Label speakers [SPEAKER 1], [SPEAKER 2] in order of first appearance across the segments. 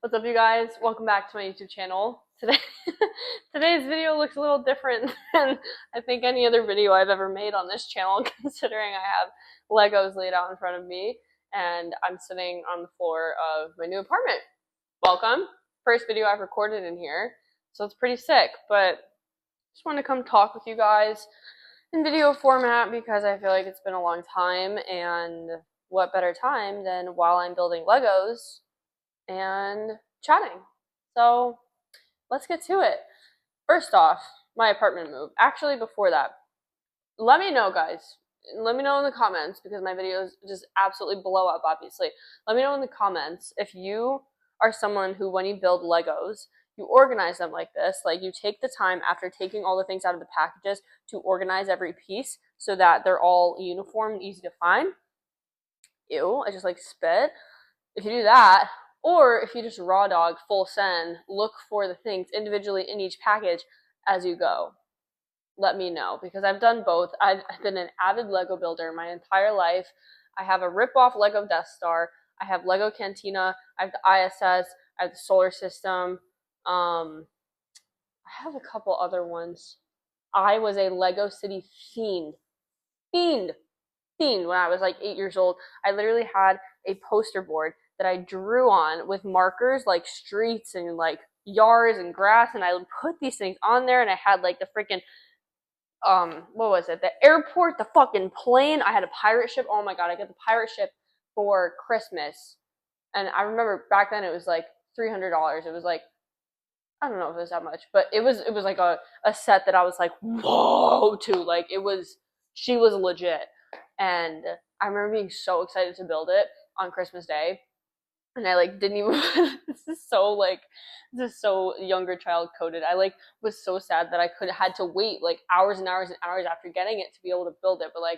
[SPEAKER 1] What's up, you guys? Welcome back to my YouTube channel. Today's video looks a little different than I think any other video I've ever made on this channel, considering I have Legos laid out in front of me and I'm sitting on the floor of my new apartment. Welcome. First video I've recorded in here, so it's pretty sick, but just want to come talk with you guys in video format because I feel like it's been a long time, and what better time than while I'm building Legos and chatting. So let's get to it. First off, my apartment move. Actually, before that, let me know, guys. Let me know in the comments, because my videos just absolutely blow up, obviously. Let me know in the comments if you are someone who, when you build Legos, you organize them like this. Like, you take the time after taking all the things out of the packages to organize every piece so that they're all uniform and easy to find. Ew, I just like spit. If you do that, or if you just raw dog full send, look for the things individually in each package as you go. Let me know, because I've done both. I've been an avid Lego builder my entire life. I have a rip-off Lego Death Star. I have Lego Cantina. I have the ISS. I have the solar system. I have a couple other ones. I was a Lego City fiend when I was like 8 years old. I literally had a poster board that I drew on with markers, like streets and like yards and grass, and I would put these things on there, and I had like the freaking what was it, the airport, the fucking plane. I had a pirate ship. Oh my god, I got the pirate ship for Christmas, and I remember back then it was like $300. It was like, I don't know if it was that much, but it was like a set that I was like, whoa, to, like, she was legit. And I remember being so excited to build it on Christmas Day, and I like didn't even this is so younger child coded. I like was so sad that I had to wait like hours and hours and hours after getting it to be able to build it. But like,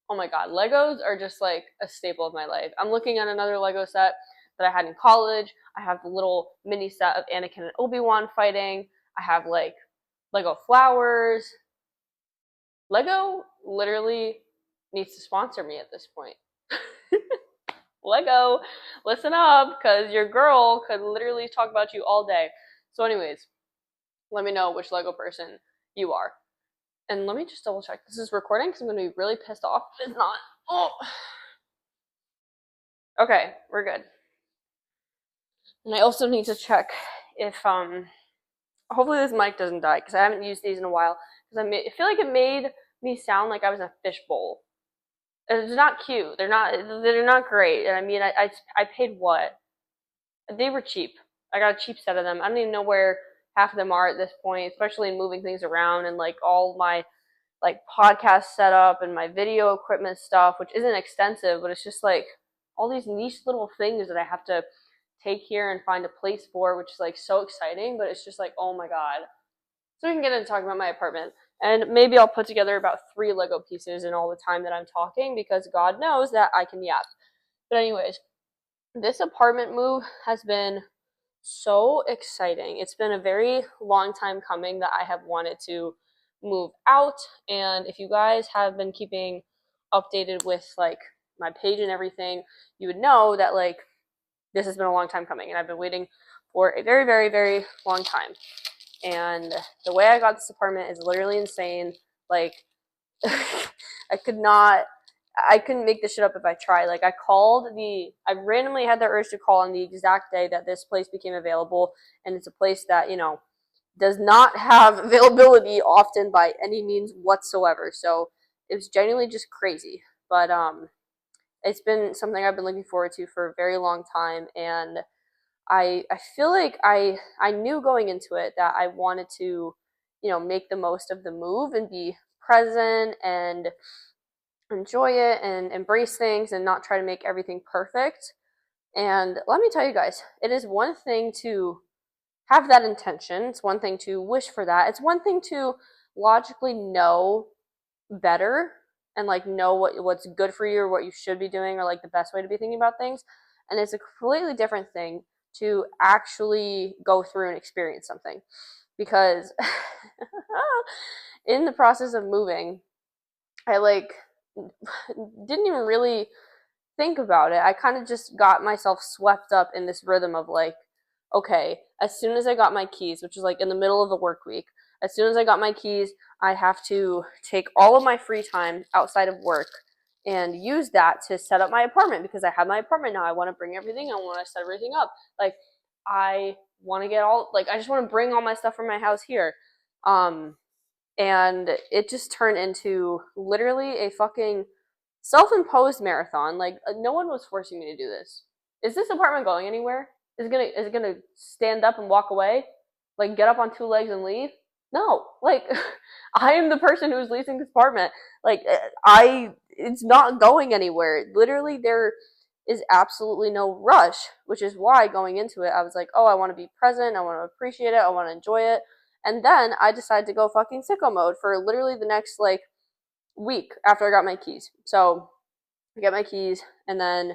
[SPEAKER 1] oh my god, Legos are just like a staple of my life. I'm looking at another Lego set that I had in college. I have the little mini set of Anakin and Obi-Wan fighting. I have like Lego flowers. Lego literally needs to sponsor me at this point. Lego, listen up, because your girl could literally talk about you all day. So anyways, let me know which Lego person you are. And let me just double check this is recording, because I'm going to be really pissed off if it's not. Oh. Okay, we're good. And I also need to check if, hopefully this mic doesn't die, because I haven't used these in a while. Because I feel like it made me sound like I was in a fishbowl. It's not cute. They're not great. And I mean, I paid what? They were cheap. I got a cheap set of them. I don't even know where half of them are at this point, especially in moving things around and like all my like podcast setup and my video equipment stuff, which isn't extensive, but it's just like all these niche little things that I have to take here and find a place for, which is like so exciting, but it's just like, oh my god. So we can get into talking about my apartment. And maybe I'll put together about 3 Lego pieces in all the time that I'm talking, because God knows that I can yap. But anyways, this apartment move has been so exciting. It's been a very long time coming that I have wanted to move out. And if you guys have been keeping updated with like my page and everything, you would know that like this has been a long time coming, and I've been waiting for a very, very, very long time. And the way I got this apartment is literally insane. Like, I couldn't make this shit up if I tried. Like, I randomly had the urge to call on the exact day that this place became available, and it's a place that, you know, does not have availability often by any means whatsoever. So it was genuinely just crazy. But it's been something I've been looking forward to for a very long time, and I feel like I knew going into it that I wanted to, you know, make the most of the move and be present and enjoy it and embrace things and not try to make everything perfect. And let me tell you guys, it is one thing to have that intention. It's one thing to wish for that. It's one thing to logically know better and like know what's good for you or what you should be doing or like the best way to be thinking about things. And it's a completely different thing to actually go through and experience something, because in the process of moving, I like didn't even really think about it. I kind of just got myself swept up in this rhythm of like, okay, as soon as I got my keys, which is like in the middle of the work week, as soon as I got my keys, I have to take all of my free time outside of work and use that to set up my apartment because I have my apartment now. I want to bring everything, I want to set everything up. Like, I want to get all, like, I just want to bring all my stuff from my house here. Um, and it just turned into literally a fucking self-imposed marathon. Like, no one was forcing me to do this. Is this apartment going anywhere? Is it gonna stand up and walk away? Like, get up on two legs and leave? No. Like, I am the person who's leasing this apartment. Like, I it's not going anywhere. Literally, there is absolutely no rush, which is why going into it, I was like, oh, I want to be present, I want to appreciate it, I want to enjoy it. And then I decided to go fucking sicko mode for literally the next like week after I got my keys. So I get my keys, and then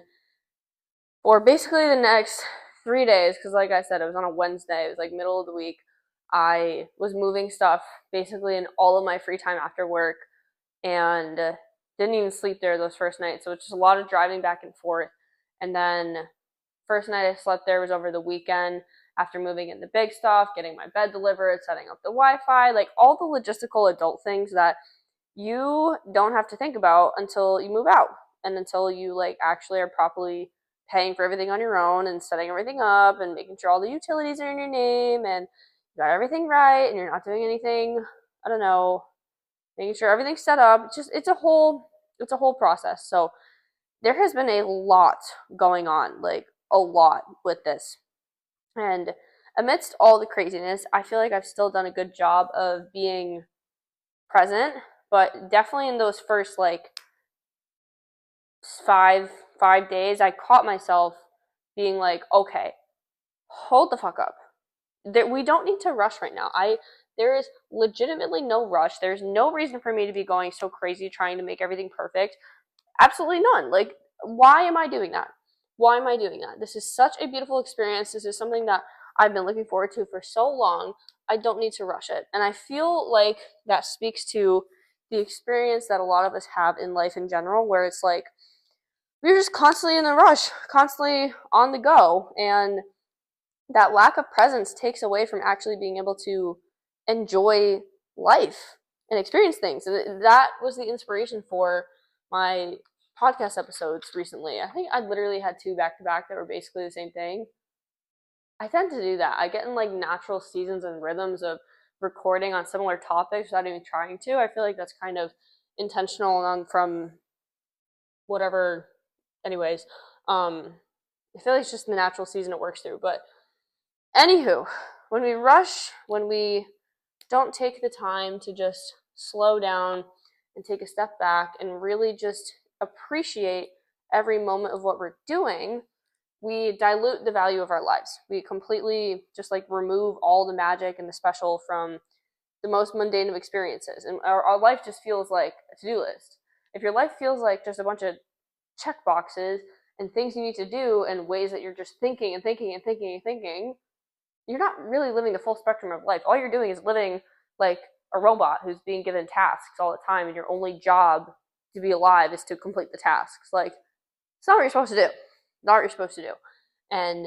[SPEAKER 1] for basically the next 3 days, because like I said, it was on a Wednesday, it was like middle of the week, I was moving stuff basically in all of my free time after work, and didn't even sleep there those first nights. So it's just a lot of driving back and forth. And then first night I slept there was over the weekend after moving in the big stuff, getting my bed delivered, setting up the Wi-Fi, like all the logistical adult things that you don't have to think about until you move out and until you like actually are properly paying for everything on your own and setting everything up and making sure all the utilities are in your name and you got everything right and you're not doing anything, I don't know, making sure everything's set up. It's a whole process. So there has been a lot going on, like a lot with this. And amidst all the craziness, I feel like I've still done a good job of being present, but definitely in those first like five days, I caught myself being like, okay, hold the fuck up. We don't need to rush right now. There is legitimately no rush. There's no reason for me to be going so crazy trying to make everything perfect. Absolutely none. Like, why am I doing that? Why am I doing that? This is such a beautiful experience. This is something that I've been looking forward to for so long. I don't need to rush it. And I feel like that speaks to the experience that a lot of us have in life in general, where it's like we're just constantly in the rush, constantly on the go. And that lack of presence takes away from actually being able to enjoy life and experience things. And that was the inspiration for my podcast episodes recently. I think I literally had two back to back that were basically the same thing. I tend to do that. I get in like natural seasons and rhythms of recording on similar topics without even trying to. I feel like that's kind of intentional and from whatever. Anyways, I feel like it's just the natural season it works through. But anywho, when we rush, when we don't take the time to just slow down and take a step back and really just appreciate every moment of what we're doing, we dilute the value of our lives. We completely just like remove all the magic and the special from the most mundane of experiences. And our life just feels like a to-do list. If your life feels like just a bunch of check boxes and things you need to do and ways that you're just thinking and thinking and thinking and thinking, you're not really living the full spectrum of life. All you're doing is living like a robot who's being given tasks all the time, and your only job to be alive is to complete the tasks. Like, it's not what you're supposed to do. Not what you're supposed to do. And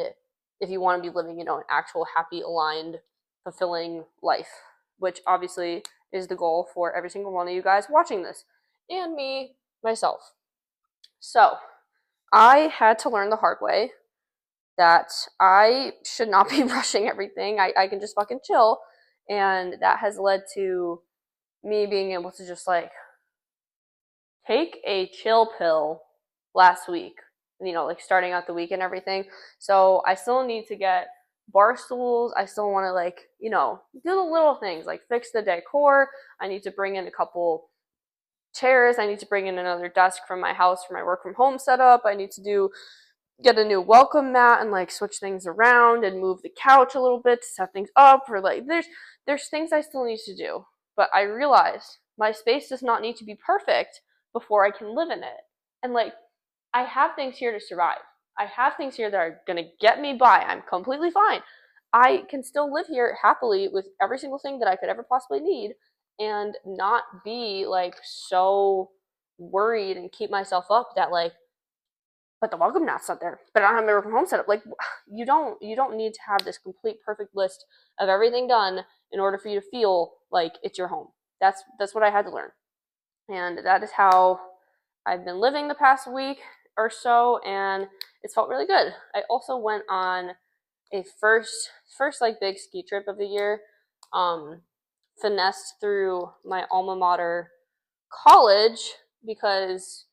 [SPEAKER 1] if you want to be living, an actual happy, aligned, fulfilling life, which obviously is the goal for every single one of you guys watching this, and me, myself. So, I had to learn the hard way that I should not be rushing everything. I can just fucking chill. And that has led to me being able to just like take a chill pill last week, like starting out the week and everything. So I still need to get bar stools. I still want to like, do the little things like fix the decor. I need to bring in a couple chairs. I need to bring in another desk from my house for my work from home setup. I need to get a new welcome mat and like switch things around and move the couch a little bit to set things up, or like there's things I still need to do. But I realize my space does not need to be perfect before I can live in it. And like, I have things here to survive. I have things here that are going to get me by. I'm completely fine. I can still live here happily with every single thing that I could ever possibly need and not be like so worried and keep myself up that like, but the welcome mat's not there. But I don't have my work from home set up. Like, you don't need to have this complete perfect list of everything done in order for you to feel like it's your home. That's what I had to learn. And that is how I've been living the past week or so, and it's felt really good. I also went on a first like big ski trip of the year. Finessed through my alma mater college, because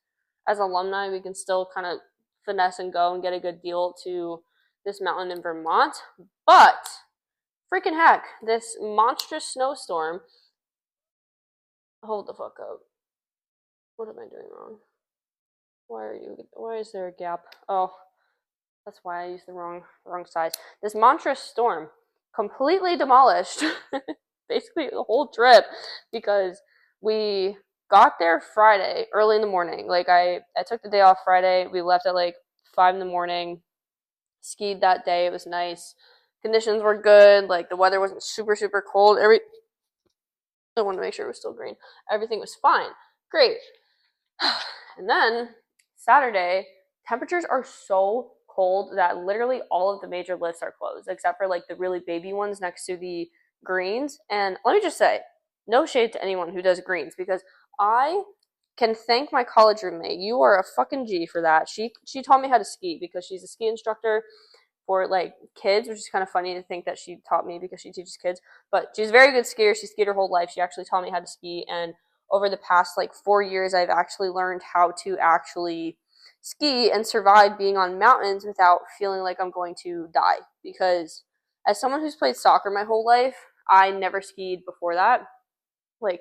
[SPEAKER 1] as alumni we can still kind of finesse and go and get a good deal to this mountain in Vermont. But freaking heck, this monstrous snowstorm. Hold the fuck up. What am I doing wrong? Why is there a gap? Oh, that's why I used the wrong size. This monstrous storm completely demolished basically the whole trip, because we got there Friday early in the morning. Like, I took the day off Friday. We left at like 5 in the morning. Skied that day. It was nice. Conditions were good. Like, the weather wasn't super cold. I wanted to make sure it was still green. Everything was fine. Great. And then Saturday, temperatures are so cold that literally all of the major lifts are closed, except for like the really baby ones next to the greens. And let me just say, no shade to anyone who does greens, because I can thank my college roommate. You are a fucking G for that. She taught me how to ski, because she's a ski instructor for like kids, which is kind of funny to think that she taught me because she teaches kids. But she's a very good skier. She skied her whole life. She actually taught me how to ski, and over the past like 4 years, I've actually learned how to actually ski and survive being on mountains without feeling like I'm going to die. Because as someone who's played soccer my whole life, I never skied before that. Like,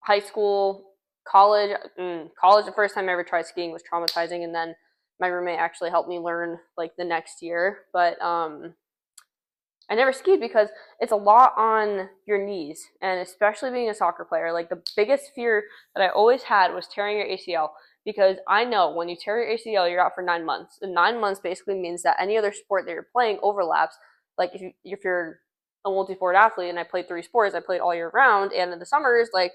[SPEAKER 1] high school, college, the first time I ever tried skiing was traumatizing, and then my roommate actually helped me learn like the next year. But I never skied because it's a lot on your knees, and especially being a soccer player, like the biggest fear that I always had was tearing your ACL, because I know when you tear your ACL, you're out for 9 months. And 9 months basically means that any other sport that you're playing overlaps. Like, if you're a multi-sport athlete, and I played 3 sports, I played all year round, and in the summers, like,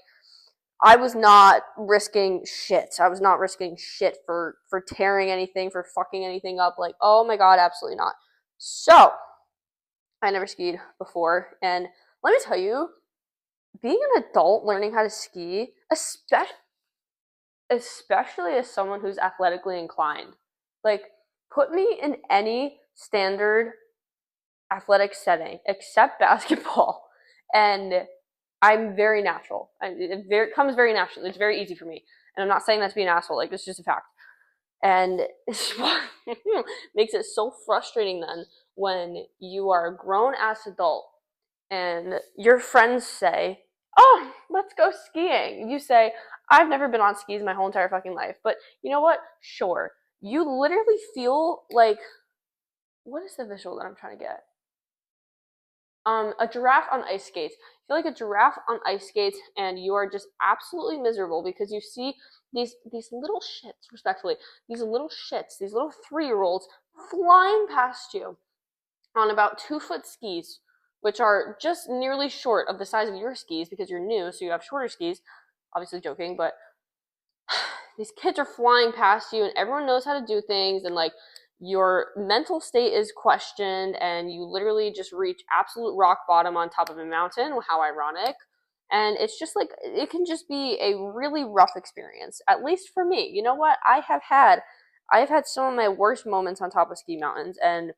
[SPEAKER 1] I was not risking shit. I was not risking shit for tearing anything, for fucking anything up. Like, oh my god, absolutely not. So I never skied before, and let me tell you, being an adult learning how to ski, especially as someone who's athletically inclined, like, put me in any standard athletic setting except basketball, and I'm very natural. It comes very naturally. It's very easy for me, and I'm not saying that to be an asshole. Like, it's just a fact. And it's what makes it so frustrating then when you are a grown ass adult and your friends say, "Oh, let's go skiing." You say, "I've never been on skis my whole entire fucking life." But you know what? Sure. You literally feel like, what is the visual that I'm trying to get? A giraffe on ice skates. You feel like a giraffe on ice skates, and you are just absolutely miserable because you see these little shits, respectfully, these little shits, these little 3-year-olds flying past you on about 2-foot skis, which are just nearly short of the size of your skis because you're new, so you have shorter skis. Obviously joking, but these kids are flying past you, and everyone knows how to do things, and like, your mental state is questioned, and you literally just reach absolute rock bottom on top of a mountain. How ironic. And it's just like, it can just be a really rough experience, at least for me. You know what? I've had some of my worst moments on top of ski mountains, and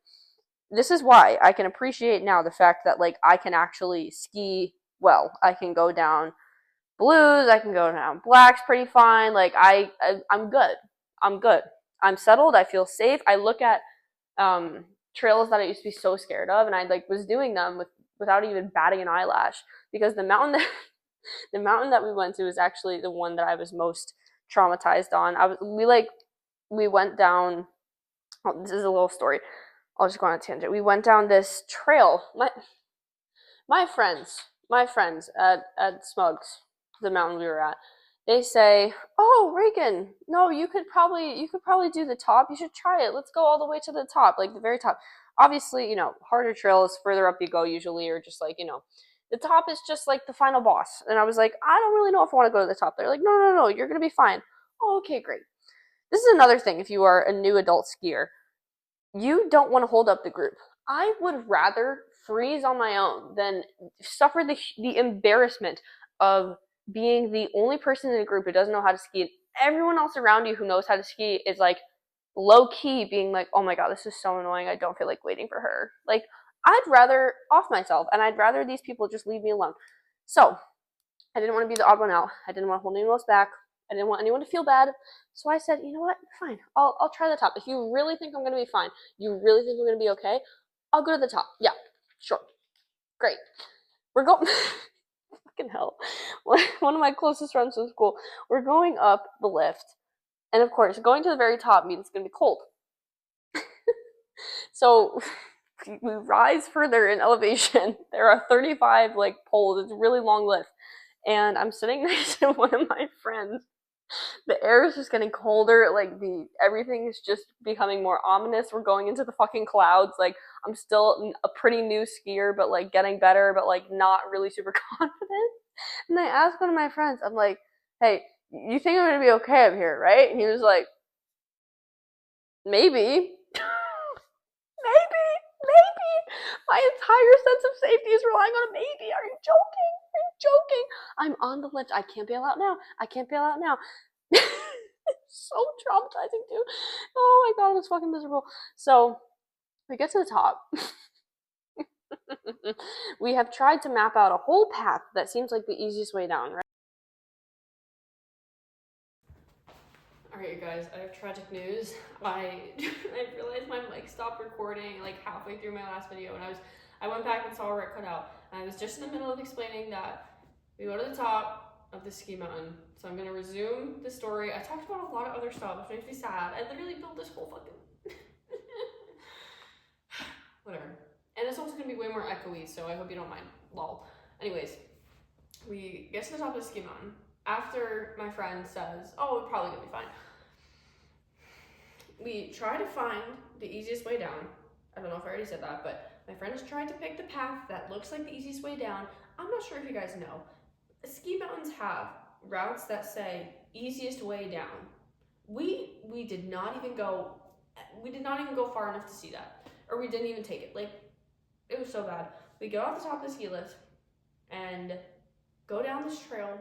[SPEAKER 1] this is why I can appreciate now the fact that like I can actually ski well. I can go down blues, I can go down blacks pretty fine. Like, I'm good. I'm good. I'm settled. I feel safe. I look at trails that I used to be so scared of, and I like was doing them without even batting an eyelash, because the mountain that the mountain that we went to is actually the one that I was most traumatized on. We went down. Oh, this is a little story. I'll just go on a tangent. We went down this trail. My friends at Smugs, the mountain we were at, they say, "Oh, Reagan, no, you could probably do the top. You should try it. Let's go all the way to the top, like the very top." Obviously, harder trails further up you go usually, or just like, the top is just like the final boss. And I was like, I don't really know if I want to go to the top. They're like, no, you're gonna be fine. Oh, okay, great. this is another thing if you are a new adult skier. You don't want to hold up the group. I would rather freeze on my own than suffer the embarrassment of being the only person in a group who doesn't know how to ski. And everyone else around you who knows how to ski is like low key being like, oh my god, this is so annoying. I don't feel like waiting for her. Like, I'd rather off myself and I'd rather these people just leave me alone. So, I didn't want to be the odd one out. I didn't want to hold anyone else back. I didn't want anyone to feel bad. So I said, you know what? Fine. I'll try the top. If you really think I'm going to be fine, you really think I'm going to be okay, I'll go to the top. Yeah, sure. Great. We're going. Fucking hell. One of my closest friends from school. We're going up the lift. And of course, going to the very top means it's going to be cold. So we rise further in elevation. There are 35 like poles. It's a really long lift. And I'm sitting next to one of my friends. The air is just getting colder. Like everything is just becoming more ominous. We're going into the fucking clouds. Like, I'm still a pretty new skier, but like getting better, but like not really super confident. And I asked one of my friends, I'm like, hey, you think I'm gonna be okay up here, right? And he was like, maybe. Maybe. My entire sense of safety is relying on a maybe. Are you joking? Are you joking? I'm on the lift. I can't bail out now. It's so traumatizing too. Oh my god, it's fucking miserable. So we get to the top. We have tried to map out a whole path that seems like the easiest way down, right? Alright, you guys, I have tragic news. I realized my mic stopped recording like halfway through my last video, and I went back and saw where it cut out. And I was just in the middle of explaining that we go to the top of the ski mountain. So I'm gonna resume the story. I talked about a lot of other stuff, which makes me sad. I literally built this whole fucking whatever. And it's also gonna be way more echoey, so I hope you don't mind. Lol. Anyways, we get to the top of the ski mountain. After my friend says, oh, we're probably gonna be fine. We try to find the easiest way down. I don't know if I already said that, but my friend has tried to pick the path that looks like the easiest way down. I'm not sure if you guys know. Ski mountains have routes that say easiest way down. We did not even go far enough to see that. Or we didn't even take it. Like, it was so bad. We go off the top of the ski lift and go down this trail.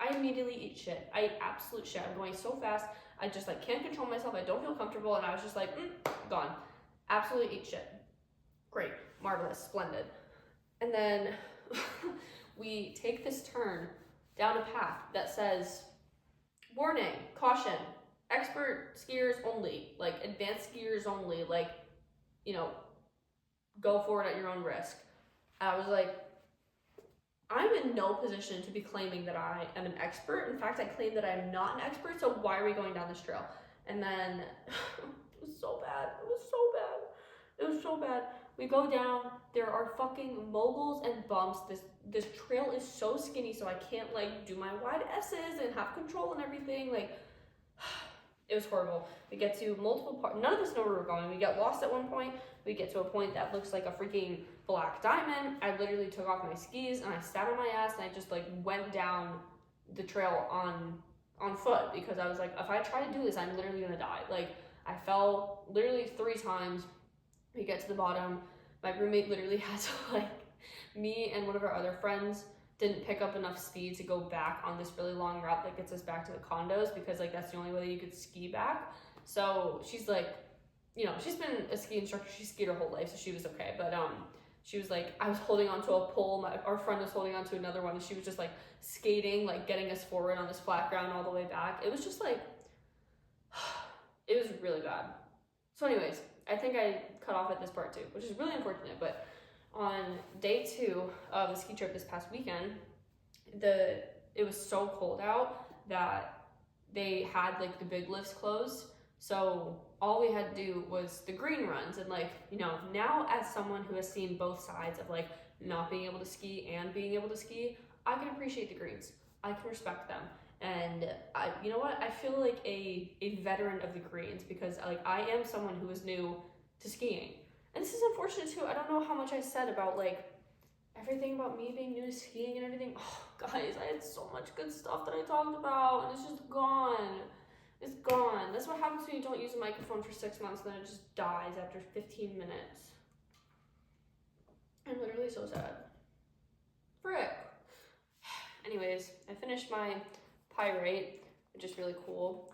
[SPEAKER 1] I immediately eat shit. I eat absolute shit. I'm going so fast. I just like can't control myself. I don't feel comfortable, and I was just like, gone. Absolutely eat shit. Great, marvelous, splendid. And then we take this turn down a path that says, warning, caution, expert skiers only, like advanced skiers only, like, you know, go for it at your own risk. And I was like, I'm in no position to be claiming that I am an expert. In fact, I claim that I am not an expert, so why are we going down this trail? And then, it was so bad. We go down, there are fucking moguls and bumps. This trail is so skinny, so I can't like do my wide S's and have control and everything. Like, it was horrible. We get to multiple parts. None of us know where we're going. We get lost at one point. We get to a point that looks like a freaking black diamond. I literally took off my skis and I sat on my ass and I just like went down the trail on foot, because I was like, if I try to do this, I'm literally gonna die. Like, I fell literally 3 times. We get to the bottom. My roommate literally had to like, me and one of our other friends didn't pick up enough speed to go back on this really long route that gets us back to the condos, because like that's the only way that you could ski back. So she's like, you know, she's been a ski instructor, she skied her whole life, so she was okay. But she was like, I was holding onto a pole, our friend was holding onto another one, and she was just like skating, like getting us forward on this flat ground all the way back. It was just like, it was really bad. So anyways, I think I cut off at this part too, which is really unfortunate. But on day 2 of the ski trip this past weekend, it was so cold out that they had like the big lifts closed. So all we had to do was the green runs. And like, you know, now as someone who has seen both sides of like not being able to ski and being able to ski, I can appreciate the greens. I can respect them. And you know what? I feel like a veteran of the greens, because like I am someone who is new to skiing. And this is unfortunate too. I don't know how much I said about like everything about me being new to skiing and everything. Oh, guys, I had so much good stuff that I talked about, and it's just gone. It's gone. That's what happens when you don't use a microphone for 6 months, and then it just dies after 15 minutes. I'm literally so sad. Frick. Anyways, I finished my pyrite, which is really cool.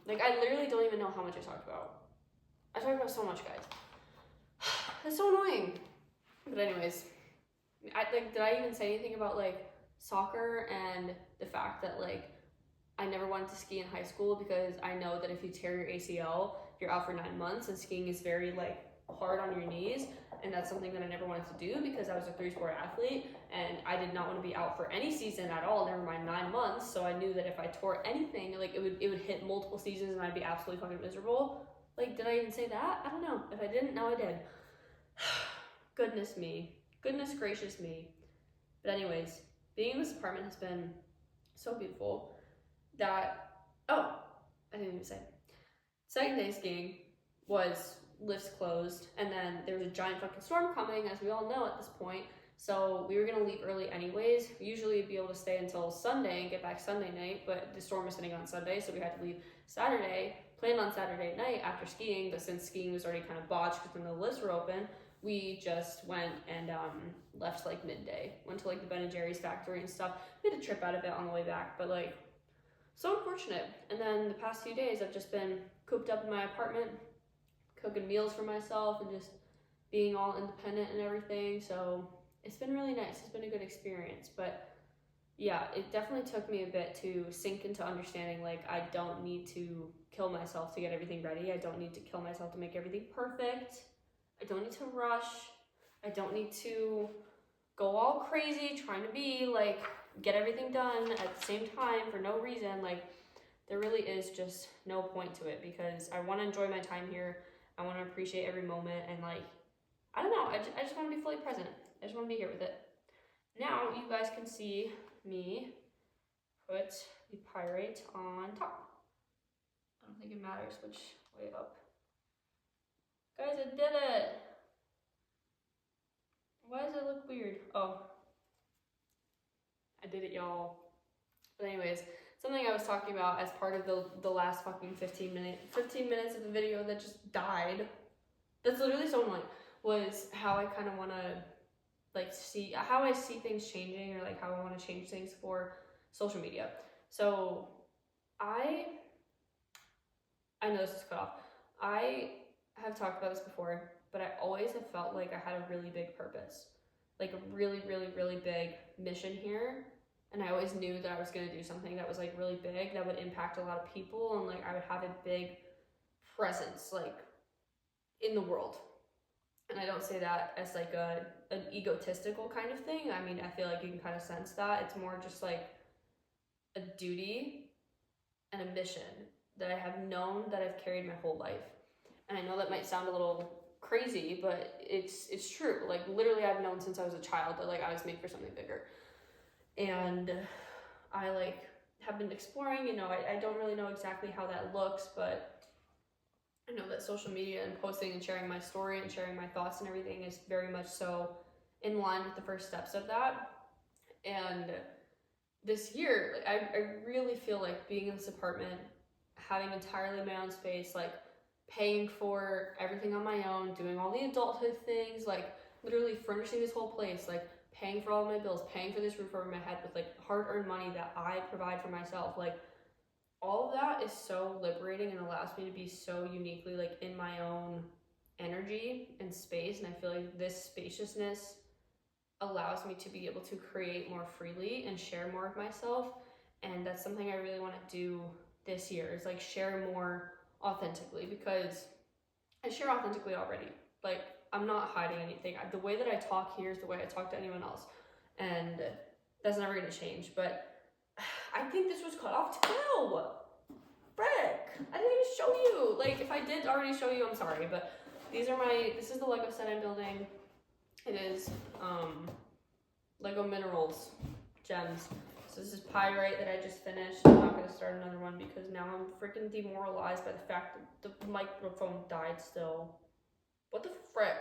[SPEAKER 1] Like, I literally don't even know how much I talked about. I talked about so much, guys. That's so annoying. But anyways, did I even say anything about, like, soccer and the fact that, like, I never wanted to ski in high school because I know that if you tear your ACL, you're out for 9 months, and skiing is very, like, hard on your knees, and that's something that I never wanted to do because I was a 3-sport athlete, and I did not want to be out for any season at all, never mind 9 months, so I knew that if I tore anything, like, it would hit multiple seasons and I'd be absolutely fucking miserable. Like, did I even say that? I don't know. If I didn't, now I did. Goodness me. Goodness gracious me. But anyways, being in this apartment has been so beautiful that, oh, I didn't even say. Second day skiing was lifts closed, and then there was a giant fucking storm coming, as we all know at this point, so we were gonna leave early anyways. We usually be able to stay until Sunday and get back Sunday night, but the storm was hitting on Sunday, so we had to leave Saturday, planned on Saturday night after skiing, but since skiing was already kind of botched because the lifts were open, we just went and left like midday, went to like the Ben & Jerry's factory and stuff. We had a trip out of it on the way back, but like, so unfortunate. And then the past few days I've just been cooped up in my apartment, cooking meals for myself and just being all independent and everything. So it's been really nice. It's been a good experience. But yeah, it definitely took me a bit to sink into understanding, like, I don't need to kill myself to get everything ready. I don't need to kill myself to make everything perfect. I don't need to rush. I don't need to go all crazy trying to be like, get everything done at the same time for no reason. Like, there really is just no point to it because I want to enjoy my time here. I want to appreciate every moment, and like, I don't know, I just want to be fully present. I just want to be here with it. Now you guys can see me put the pyrite on top. I don't think it matters which way up. Guys, I did it! Why does it look weird? Oh, I did it, y'all. But anyways, something I was talking about as part of the last fucking 15 minutes of the video that just died, that's literally so annoying, was how I kind of want to, like, see how I see things changing, or like how I want to change things for social media. So I know this is cut off. I have talked about this before, but I always have felt like I had a really big purpose, like a really, really, really big mission here. And I always knew that I was going to do something that was like really big, that would impact a lot of people, and like I would have a big presence like in the world. And I don't say that as like an egotistical kind of thing. I mean, I feel like you can kind of sense that. It's more just like a duty and a mission that I have known, that I've carried my whole life. And I know that might sound a little crazy, but it's true. Like, literally I've known since I was a child that like I was made for something bigger. And I like have been exploring, you know, I don't really know exactly how that looks, but I know that social media and posting and sharing my story and sharing my thoughts and everything is very much so in line with the first steps of that. And this year, like, I really feel like being in this apartment, having entirely my own space, like paying for everything on my own, doing all the adulthood things, like literally furnishing this whole place, like paying for all of my bills, paying for this roof over my head with like hard-earned money that I provide for myself, like all of that is so liberating and allows me to be so uniquely like in my own energy and space. And I feel like this spaciousness allows me to be able to create more freely and share more of myself. And that's something I really want to do this year, is like share more authentically, because I share authentically already. Like, I'm not hiding anything. The way that I talk here is the way I talk to anyone else, and that's never going to change. But I think this was cut off too. Frick! I didn't even show you. Like, if I did already show you, I'm sorry. But this is the Lego set I'm building. It is Lego Minerals Gems. So this is pyrite that I just finished. I'm not going to start another one because now I'm freaking demoralized by the fact that the microphone died still. What the frick?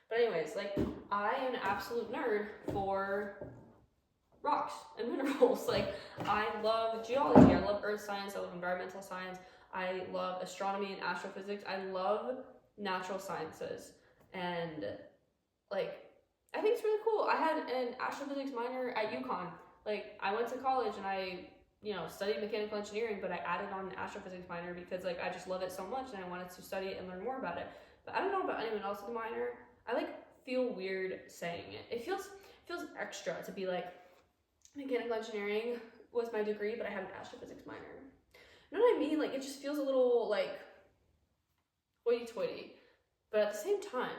[SPEAKER 1] But anyways, like, I am an absolute nerd for rocks and minerals. Like, I love geology, I love earth science, I love environmental science, I love astronomy and astrophysics, I love natural sciences. And like, I think it's really cool. I had an astrophysics minor at UConn. Like, I went to college and I, studied mechanical engineering, but I added on an astrophysics minor because like I just love it so much and I wanted to study it and learn more about it. But I don't know about anyone else with a minor. I like feel weird saying it. It feels extra to be like, mechanical engineering was my degree, but I had an astrophysics minor. You know what I mean? Like, it just feels a little like hoity-toity. But at the same time,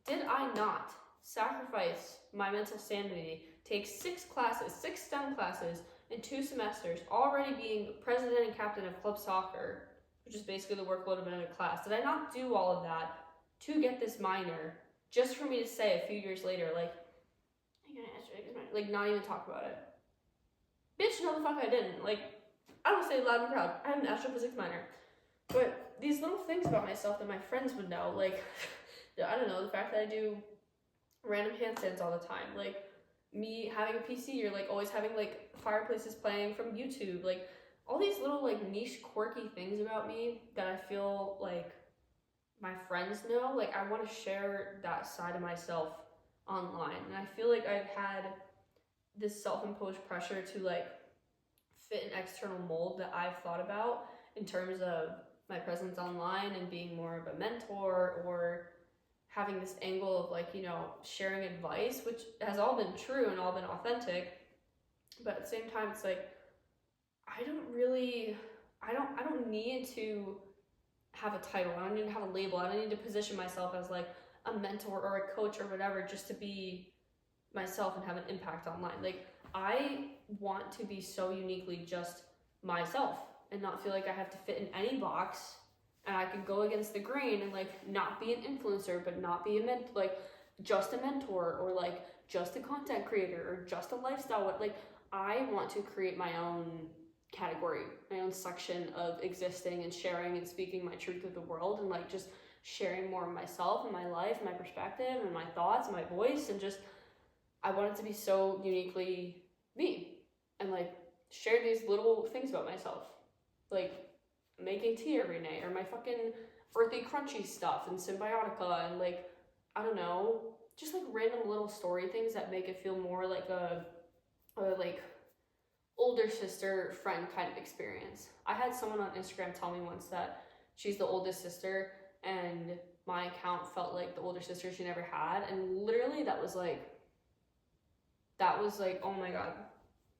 [SPEAKER 1] did I not sacrifice my mental sanity, take 6 STEM classes in 2 semesters, already being president and captain of club soccer, which is basically the workload of another class? Did I not do all of that to get this minor just for me to say a few years later, like, not even talk about it? Bitch, no the fuck I didn't. Like, I don't say it loud and proud. I have an astrophysics minor. But these little things about myself that my friends would know, like, I don't know, the fact that I do random handstands all the time, like, me having a PC, or like always having like fireplaces playing from YouTube, like all these little like niche quirky things about me that I feel like my friends know. Like, I want to share that side of myself online, and I feel like I've had this self-imposed pressure to like fit an external mold that I've thought about in terms of my presence online and being more of a mentor, or having this angle of like, sharing advice, which has all been true and all been authentic. But at the same time, it's like, I don't need to have a title. I don't need to have a label. I don't need to position myself as like a mentor or a coach or whatever just to be myself and have an impact online. Like, I want to be so uniquely just myself and not feel like I have to fit in any box, and I could go against the grain and like not be an influencer, but not be just a mentor, or like just a content creator, or just a lifestyle. Like, I want to create my own category, my own section of existing and sharing and speaking my truth with the world, and like just sharing more of myself and my life, my perspective and my thoughts and my voice, and just, I want it to be so uniquely me, and like share these little things about myself, like making tea every night, or my fucking earthy crunchy stuff and Symbiotica, and like, I don't know, just like random little story things that make it feel more like a like older sister friend kind of experience. I had someone on Instagram tell me once that she's the oldest sister, and my account felt like the older sister she never had, and literally that was like, oh my god,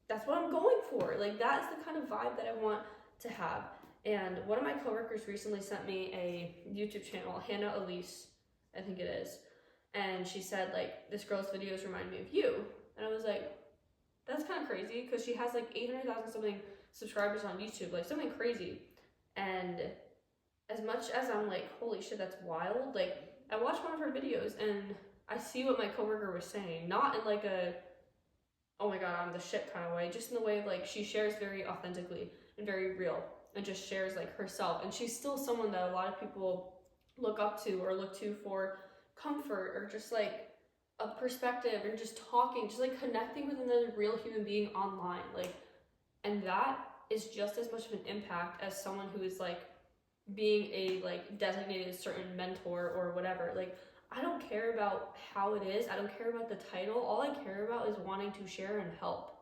[SPEAKER 1] that's what I'm going for. Like, that's the kind of vibe that I want to have. And one of my coworkers recently sent me a YouTube channel, Hannah Elise, I think it is. And she said, like, this girl's videos remind me of you. And I was like, that's kind of crazy, because she has like 800,000 something subscribers on YouTube, like something crazy. And as much as I'm like, holy shit, that's wild, like, I watched one of her videos and I see what my coworker was saying, not in like a, oh my god, I'm the shit kind of way, just in the way of like, she shares very authentically and very real, and just shares like herself. And she's still someone that a lot of people look up to or look to for comfort, or just like a perspective, and just talking, just like connecting with another real human being online. Like, and that is just as much of an impact as someone who is like being a like designated certain mentor or whatever. Like, I don't care about how it is, I don't care about the title, all I care about is wanting to share and help.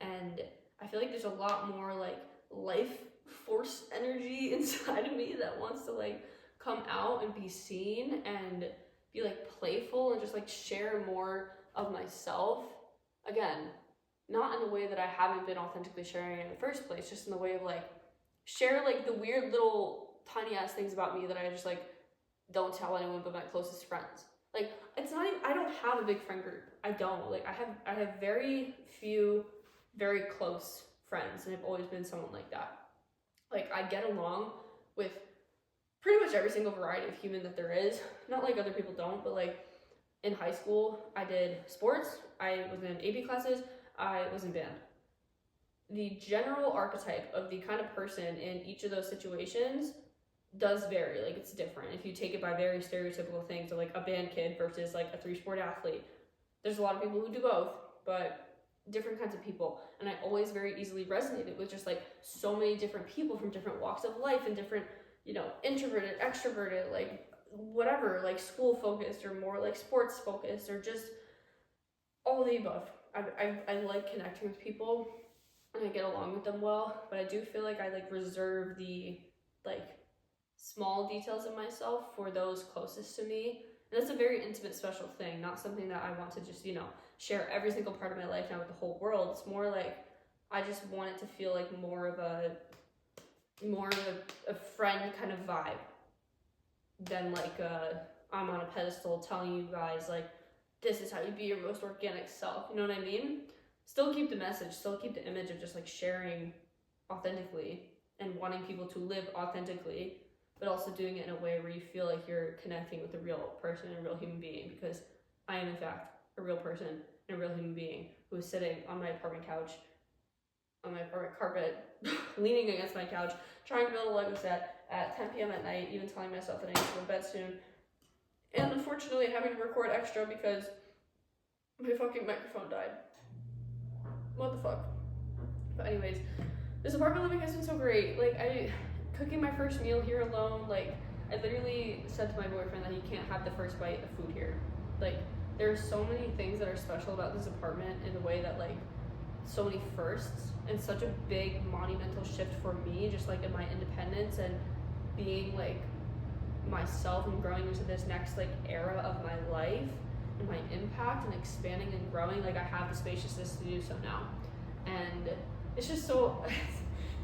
[SPEAKER 1] And I feel like there's a lot more like life force energy inside of me that wants to like come out and be seen and be like playful and just like share more of myself. Again, not in a way that I haven't been authentically sharing in the first place, just in the way of like share like the weird little tiny ass things about me that I just like don't tell anyone but my closest friends. Like, it's not even, I don't have a big friend group. I don't. Like, I have very few very close friends, and I've always been someone like that. Like, I get along with pretty much every single variety of human that there is. Not like other people don't, but like in high school, I did sports, I was in AP classes, I was in band. The general archetype of the kind of person in each of those situations does vary. Like, it's different. If you take it by very stereotypical things, so like a band kid versus like a 3-sport athlete, there's a lot of people who do both, but different kinds of people, and I always very easily resonated with just like so many different people from different walks of life and different, you know, introverted, extroverted, like whatever, like school focused or more like sports focused or just all of the above. I like connecting with people and I get along with them well, but I do feel like I like reserve the like small details of myself for those closest to me. And that's a very intimate, special thing, not something that I want to just, you know, share every single part of my life now with the whole world. It's more like I just want it to feel like more of a friend kind of vibe than like I'm on a pedestal telling you guys like this is how you be your most organic self. You know what I mean? Still keep the message, still keep the image of just like sharing authentically and wanting people to live authentically, but also doing it in a way where you feel like you're connecting with a real person and a real human being, because I am in fact a real person and a real human being who is sitting on my apartment couch, on my apartment carpet, leaning against my couch, trying to build a Lego set at 10 p.m. at night, even telling myself that I need to go to bed soon. And unfortunately having to record extra because my fucking microphone died. What the fuck? But anyways, this apartment living has been so great. Like, cooking my first meal here alone, like, I literally said to my boyfriend that he can't have the first bite of food here. Like, there's so many things that are special about this apartment in the way that, like, so many firsts and such a big monumental shift for me, just like in my independence and being like myself and growing into this next like era of my life and my impact and expanding and growing. Like, I have the spaciousness to do so now, and it's just so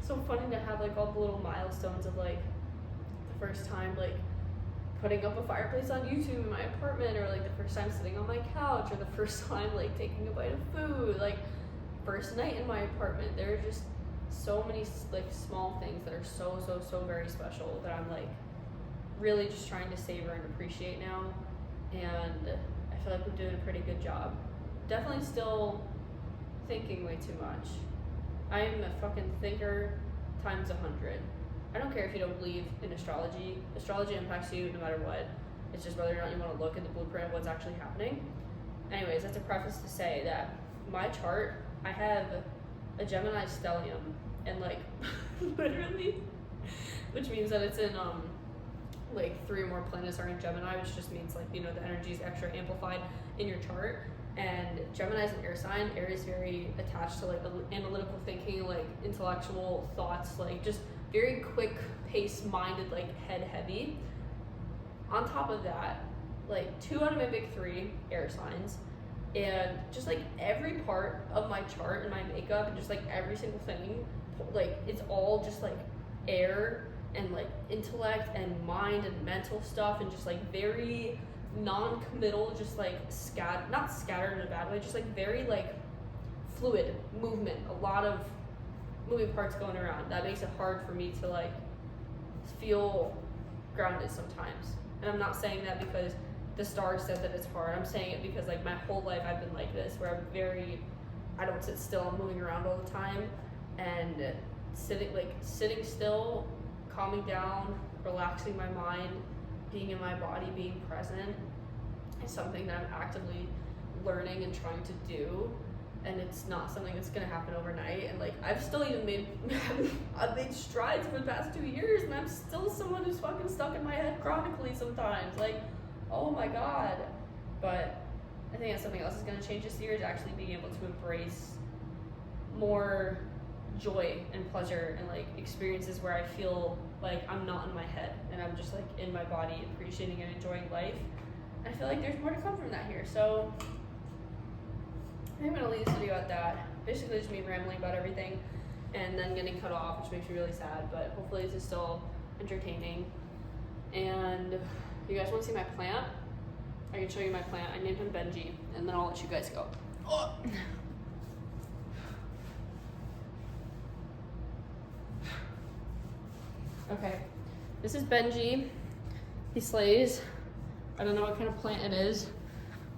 [SPEAKER 1] so funny to have like all the little milestones of like the first time like putting up a fireplace on YouTube in my apartment, or like the first time sitting on my couch, or the first time like taking a bite of food, like first night in my apartment. There are just so many like small things that are so very special that I'm like really just trying to savor and appreciate now, and I feel like we're doing a pretty good job. Definitely still thinking way too much. I'm a fucking thinker times 100. I don't care if you don't believe in astrology. Astrology impacts you no matter what. It's just whether or not you want to look at the blueprint of what's actually happening. Anyways, that's a preface to say that my chart, I have a Gemini stellium, and like literally, which means that it's in like 3 or more planets are in Gemini, which just means like, you know, the energy is extra amplified in your chart. And Gemini is an air sign. Air is very attached to like analytical thinking, like intellectual thoughts, like just very quick pace minded, like head heavy. On top of that, like 2 out of my big 3 air signs, and just like every part of my chart and my makeup and just like every single thing, like it's all just like air and like intellect and mind and mental stuff, and just like very non-committal, just like not scattered in a bad way, just like very like fluid movement, a lot of moving parts going around. That makes it hard for me to like feel grounded sometimes. And I'm not saying that because the stars said that it's hard. I'm saying it because like my whole life I've been like this, where I don't sit still, I'm moving around all the time, and sitting still, calming down, relaxing my mind, being in my body, being present is something that I'm actively learning and trying to do. And it's not something that's gonna happen overnight. And like I've made strides over the past 2 years, and I'm still someone who's fucking stuck in my head chronically sometimes. Like, oh my god. But I think that's something else is gonna change this year, is actually being able to embrace more joy and pleasure and like experiences where I feel like I'm not in my head and I'm just like in my body, appreciating and enjoying life. And I feel like there's more to come from that here. So I think I'm gonna leave this video at that. Basically just me rambling about everything and then getting cut off, which makes me really sad, but hopefully this is still entertaining. And if you guys want to see my plant, I can show you my plant. I named him Benji, and then I'll let you guys go. Oh. Okay, this is Benji. He slays. I don't know what kind of plant it is,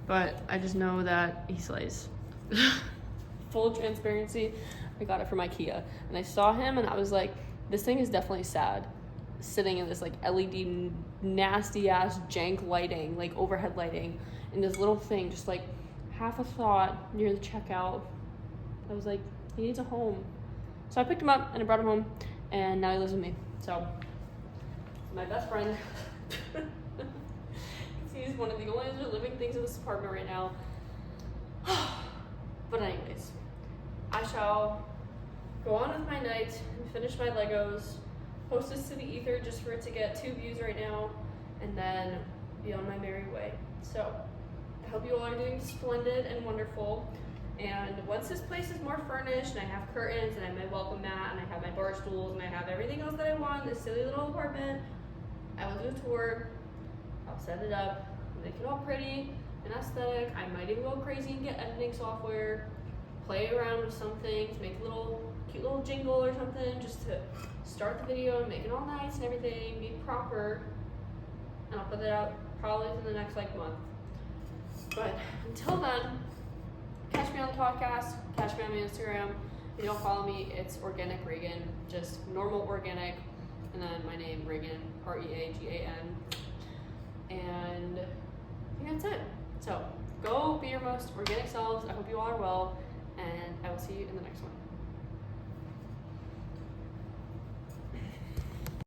[SPEAKER 1] but I just know that he slays. Full transparency, I got it from IKEA, and I saw him and I was like, this thing is definitely sad, sitting in this like LED nasty ass jank lighting, like overhead lighting, in this little thing, just like half a thought near the checkout, I was like, he needs a home. So I picked him up and I brought him home, and now he lives with me. So, my best friend. He's one of the only other living things in this apartment right now. But anyways, I shall go on with my night and finish my Legos, post this to the ether just for it to get 2 views right now, and then be on my merry way. So, I hope you all are doing splendid and wonderful. And once this place is more furnished and I have curtains and I have my welcome mat and I have my bar stools and I have everything else that I want in this silly little apartment, I will do a tour. I'll set it up, make it all pretty and aesthetic. I might even go crazy and get editing software, play around with some things, make a cute little jingle or something just to start the video and make it all nice and everything, be proper. And I'll put that out probably in the next month. But until then, catch me on the podcast, catch me on my Instagram. If you don't follow me, it's Organic Reagan, just normal organic, and then my name, Reagan, Reagan. And I think that's it. So go be your most organic selves. I hope you all are well, and I will see you in the next one.